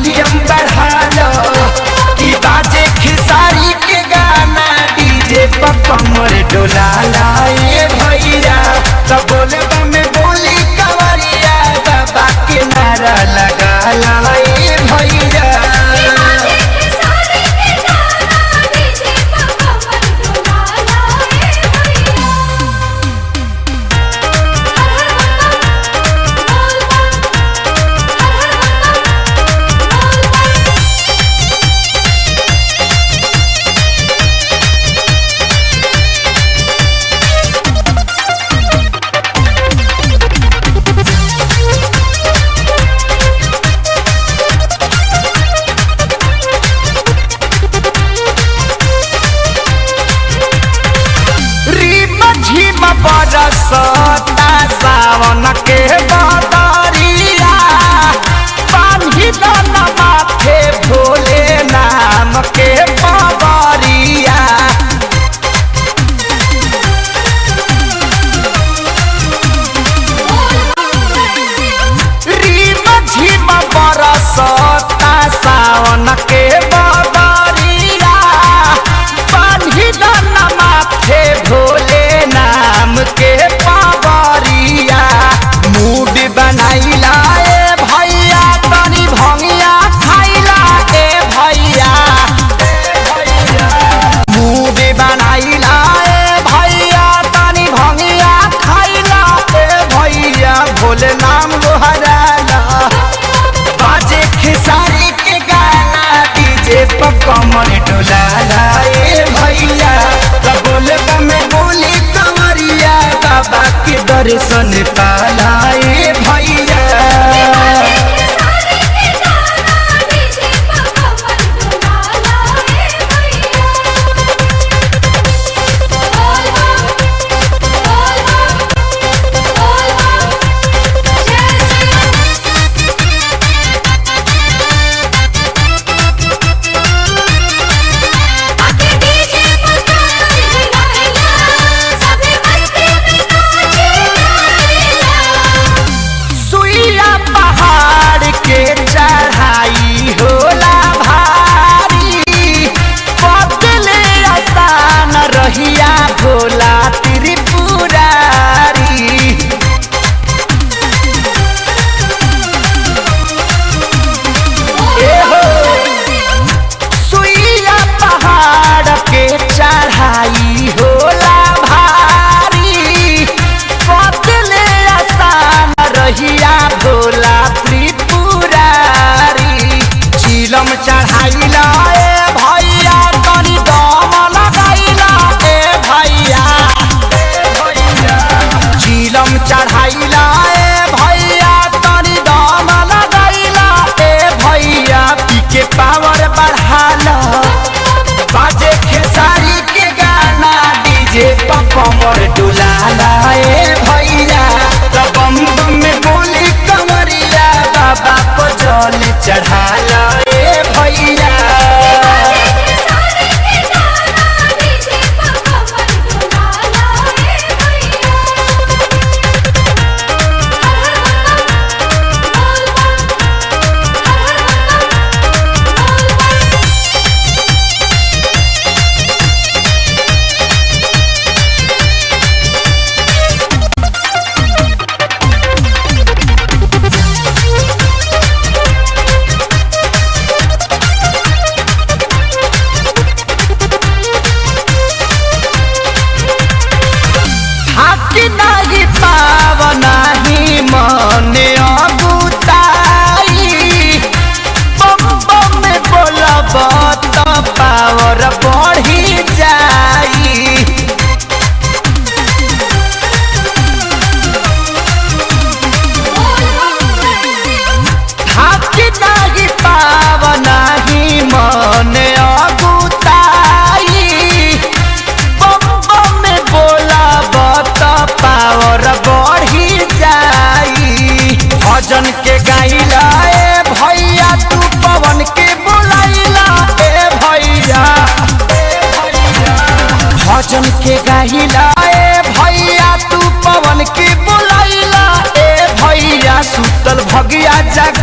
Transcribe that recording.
Volume बढ़ालो कि बाजे खेसारी के गाना डीजे पर कमर डोलाला ए भैया तो बोले में बोली कंवरिया बाबा के नारा लगाला ए भैया। बरसता सावन के बदरिया पानी दाना माथे भोले नाम के पवरिया। रीम झीम बरसता सावन के बदरिया पानी दाना माथे भोले नाम के पावरिया। मूड बनाइला ए भैया तनी भंगिया खाइला ए भैया। मूड बनाइला ए भैया तनी भंगिया खाइला ए भैया भोले नाम लोहराला बाजे खेसारी के गाना डीजे पर कमर डोलाला ए भैया तो बोले में बोली कंवरिया बाबा के दर्शन पाला ए भैया। चढ़ाई होला भारी बदले आसान रहिया भोला त्रिपुरारी। सुइया पहाड़ के चढ़ाई होला भारी बदले आसान रहिया भोला चिलम चढ़ाइला ए भैया तनी दम लगाइला ए भैया। चिलम चढ़ाइला ए भैया तनी दम लगाइला ए भैया पी के पावर बढ़ाला बाजे खेसारी के गाना डीजे पर कमर डोलाला ए भैया तो बम बम में बोली कंवरिया बाबा को जल चढ़ाला ए भैया। मने अगुताई बम बम में बोलब तो पावर बढ़ी जाई। थाकी नाही पाव नाही मने अगुताई बम बम में बोलब तो पावर बढ़ी जाई। भजन के गाइला ए भैया तू पवन के बोलाइला ए भैया। भजन के गाइला ए भैया तू पवन के बोलाइला ए भैया सुतल भगिया जग